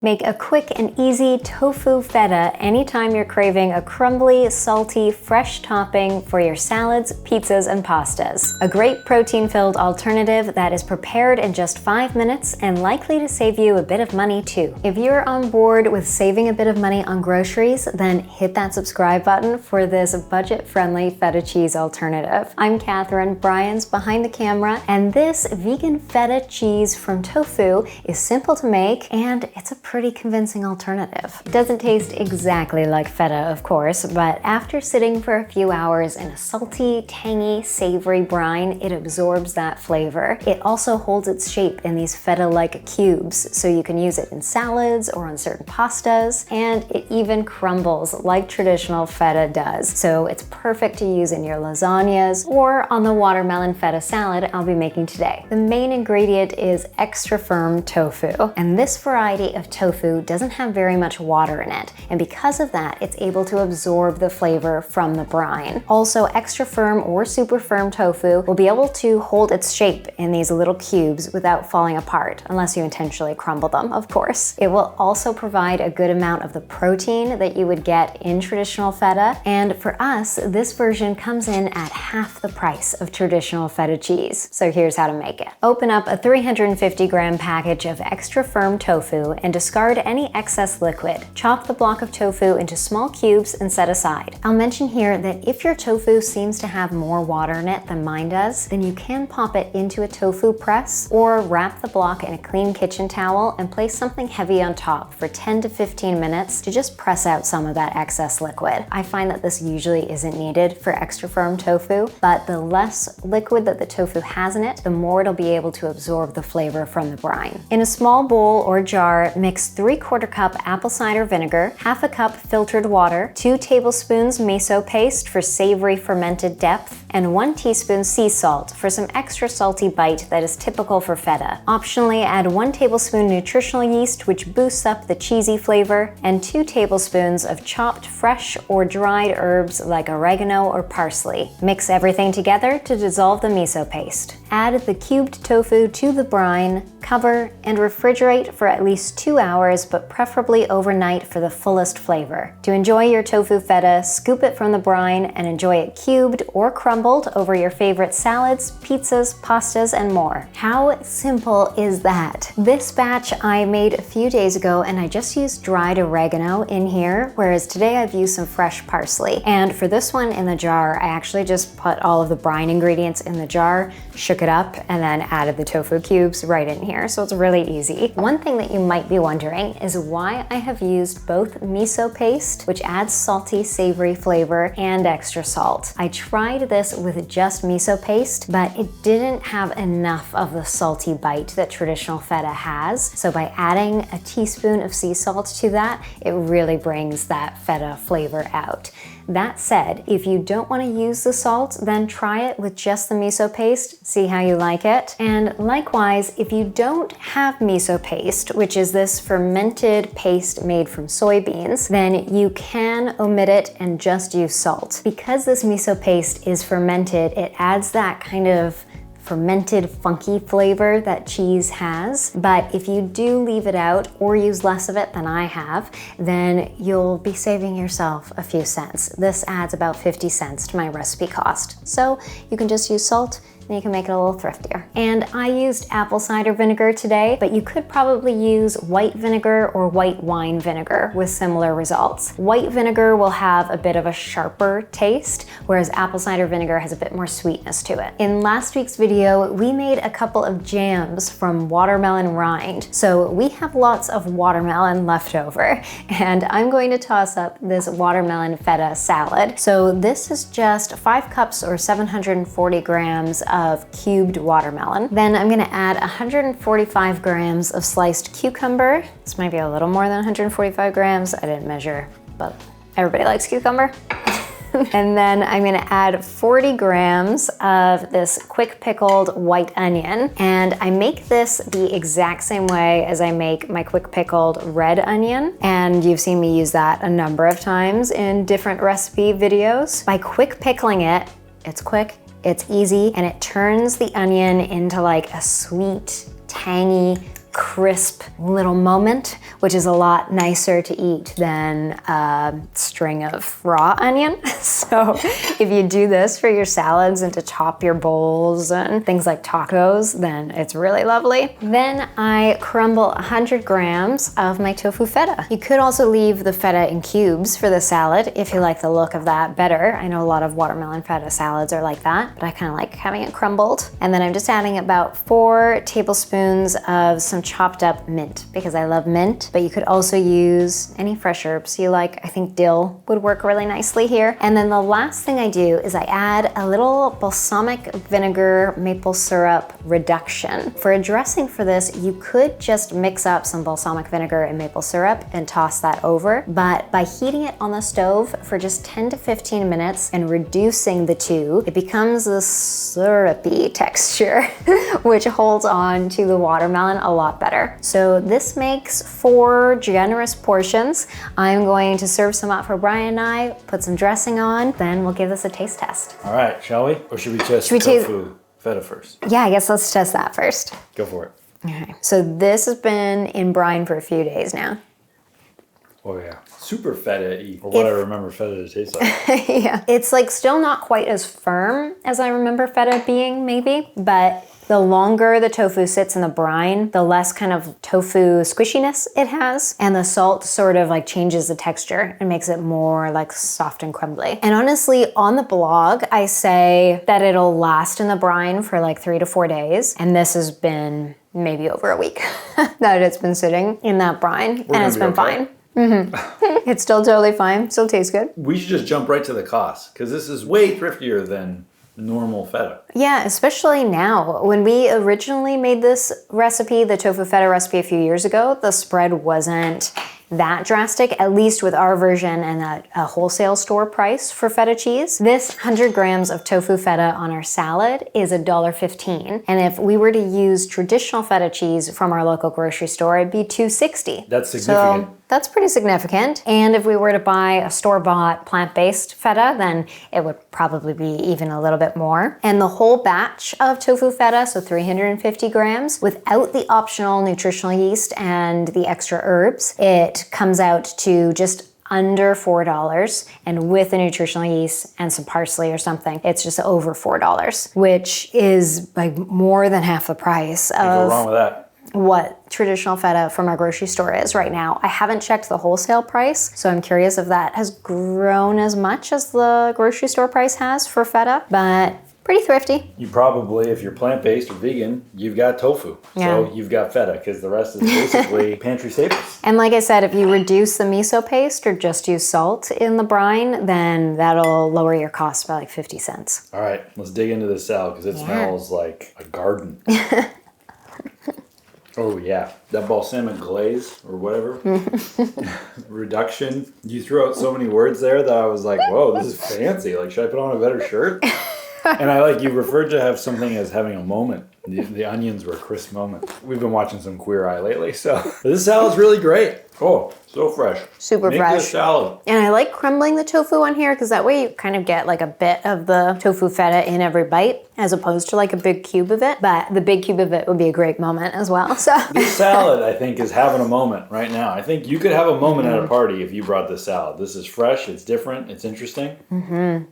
Make a quick and easy tofu feta anytime you're craving a crumbly, salty, fresh topping for your salads, pizzas, and pastas. A great protein-filled alternative that is prepared in just 5 minutes and likely to save you a bit of money too. If you're on board with saving a bit of money on groceries, then hit that subscribe button for this budget-friendly feta cheese alternative. I'm Catherine, Bryan's behind the camera, and this vegan feta cheese from tofu is simple to make and it's a pretty convincing alternative. It doesn't taste exactly like feta, of course, but after sitting for a few hours in a salty, tangy, savory brine, it absorbs that flavor. It also holds its shape in these feta-like cubes, so you can use it in salads or on certain pastas, and it even crumbles like traditional feta does. So it's perfect to use in your lasagnas or on the watermelon feta salad I'll be making today. The main ingredient is extra firm tofu, and this variety of tofu doesn't have very much water in it, and because of that, it's able to absorb the flavor from the brine. Also, extra firm or super firm tofu will be able to hold its shape in these little cubes without falling apart, unless you intentionally crumble them, of course. It will also provide a good amount of the protein that you would get in traditional feta, and for us, this version comes in at half the price of traditional feta cheese. So here's how to make it. Open up a 350-gram package of extra firm tofu and discard any excess liquid. Chop the block of tofu into small cubes and set aside. I'll mention here that if your tofu seems to have more water in it than mine does, then you can pop it into a tofu press or wrap the block in a clean kitchen towel and place something heavy on top for 10 to 15 minutes to just press out some of that excess liquid. I find that this usually isn't needed for extra firm tofu, but the less liquid that the tofu has in it, the more it'll be able to absorb the flavor from the brine. In a small bowl or jar, mix 3/4 cup apple cider vinegar, 1/2 cup filtered water, 2 tablespoons miso paste for savory fermented depth, and 1 teaspoon sea salt for some extra salty bite that is typical for feta. Optionally, add 1 tablespoon nutritional yeast, which boosts up the cheesy flavor, and 2 tablespoons of chopped fresh or dried herbs like oregano or parsley. Mix everything together to dissolve the miso paste. Add the cubed tofu to the brine, cover, and refrigerate for at least 2 hours, but preferably overnight for the fullest flavor. To enjoy your tofu feta, scoop it from the brine and enjoy it cubed or crumbled over your favorite salads, pizzas, pastas, and more. How simple is that? This batch I made a few days ago, and I just used dried oregano in here, whereas today I've used some fresh parsley. And for this one in the jar, I actually just put all of the brine ingredients in the jar, shook it up, and then added the tofu cubes right in here, so it's really easy. One thing that you might be wondering is why I have used both miso paste, which adds salty, savory flavor, and extra salt. I tried this with just miso paste, but it didn't have enough of the salty bite that traditional feta has, so by adding a teaspoon of sea salt to that, it really brings that feta flavor out. That said, if you don't want to use the salt, then try it with just the miso paste, see how you like it. And likewise, if you don't have miso paste, which is this fermented paste made from soybeans, then you can omit it and just use salt. Because this miso paste is fermented, it adds that kind of fermented funky flavor that cheese has, but if you do leave it out or use less of it than I have, then you'll be saving yourself a few cents. This adds about 50 cents to my recipe cost. So you can just use salt and you can make it a little thriftier. And I used apple cider vinegar today, but you could probably use white vinegar or white wine vinegar with similar results. White vinegar will have a bit of a sharper taste, whereas apple cider vinegar has a bit more sweetness to it. In last week's video, we made a couple of jams from watermelon rind. So we have lots of watermelon left over, and I'm going to toss up this watermelon feta salad. So this is just 5 cups or 740 grams of cubed watermelon. Then I'm gonna add 145 grams of sliced cucumber. This might be a little more than 145 grams. I didn't measure, but everybody likes cucumber. And then I'm gonna add 40 grams of this quick pickled white onion. And I make this the exact same way as I make my quick pickled red onion. And you've seen me use that a number of times in different recipe videos. By quick pickling it, it's quick, it's easy, and it turns the onion into like a sweet, tangy, crisp little moment, which is a lot nicer to eat than a string of raw onion. So if you do this for your salads and to top your bowls and things like tacos, then it's really lovely. Then I crumble 100 grams of my tofu feta. You could also leave the feta in cubes for the salad if you like the look of that better. I know a lot of watermelon feta salads are like that, but I kind of like having it crumbled. And then I'm just adding about 4 tablespoons of some chopped up mint because I love mint, but you could also use any fresh herbs you like. I think dill would work really nicely here. And then the last thing I do is I add a little balsamic vinegar maple syrup reduction. For a dressing for this, you could just mix up some balsamic vinegar and maple syrup and toss that over, but by heating it on the stove for just 10 to 15 minutes and reducing the two, it becomes this syrupy texture, which holds on to the watermelon a lot better. So this makes 4 generous portions. I'm going to serve some up for Bryan and I, put some dressing on, then we'll give this a taste test. All right, shall we? Or should we test tofu feta first? Yeah, I guess let's test that first. Go for it. Okay, so this has been in brine for a few days now. Oh yeah, super feta-y, or what I remember feta to taste like. Yeah, it's like still not quite as firm as I remember feta being maybe, but the longer the tofu sits in the brine, the less kind of tofu squishiness it has, and the salt sort of like changes the texture and makes it more like soft and crumbly. And honestly, on the blog, I say that it'll last in the brine for like 3 to 4 days, and this has been maybe over a week that it's been sitting in that brine, and it's been fine. Mm-hmm. It's still totally fine, still tastes good. We should just jump right to the cost, because this is way thriftier than normal feta. Yeah, especially now. When we originally made this recipe, the tofu feta recipe a few years ago, the spread wasn't that drastic, at least with our version and a wholesale store price for feta cheese. This 100 grams of tofu feta on our salad is $1.15. And if we were to use traditional feta cheese from our local grocery store, it'd be $2.60. That's significant. So that's pretty significant. And if we were to buy a store-bought plant-based feta, then it would probably be even a little bit more. And the whole batch of tofu feta, so 350 grams, without the optional nutritional yeast and the extra herbs, it comes out to just under $4, and with the nutritional yeast and some parsley or something, it's just over $4, which is like more than half the price of Can't go wrong with that. What traditional feta from our grocery store is right now. I haven't checked the wholesale price, so I'm curious if that has grown as much as the grocery store price has for feta, but pretty thrifty. You probably, if you're plant-based or vegan, you've got tofu. Yeah. So you've got feta, because the rest is basically pantry staples. And like I said, if you reduce the miso paste or just use salt in the brine, then that'll lower your cost by like 50 cents. All right, let's dig into this salad, because it smells like a garden. Oh yeah, that balsamic glaze or whatever, reduction. You threw out so many words there that I was like, whoa, this is fancy. Like, should I put on a better shirt? And I like, you referred to have something as having a moment. The onions were a crisp moment. We've been watching some Queer Eye lately, so this salad's really great. Oh, so fresh. Super fresh. Make this salad. And I like crumbling the tofu on here because that way you kind of get like a bit of the tofu feta in every bite as opposed to like a big cube of it. But the big cube of it would be a great moment as well. So this salad, I think, is having a moment right now. I think you could have a moment at a party if you brought this salad. This is fresh, it's different, it's interesting.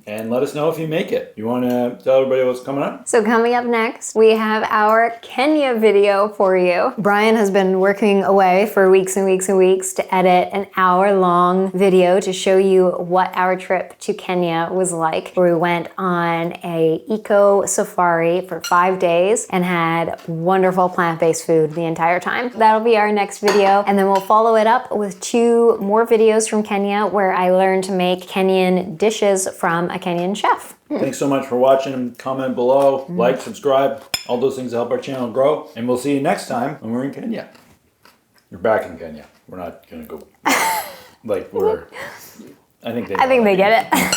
And let us know if you make it. You want to tell everybody what's coming up? So coming up next, we have our Kenya video for you. Bryan has been working away for weeks and weeks and weeks to edit an hour-long video to show you what our trip to Kenya was like, where we went on a eco safari for 5 days and had wonderful plant-based food the entire time. That'll be our next video, and then we'll follow it up with 2 more videos from Kenya where I learned to make Kenyan dishes from a Kenyan chef. Thanks so much for watching. Comment below, like, subscribe, all those things help our channel grow, and we'll see you next time when we're in Kenya. You're back in Kenya. We're not gonna go like we're. I think they get it.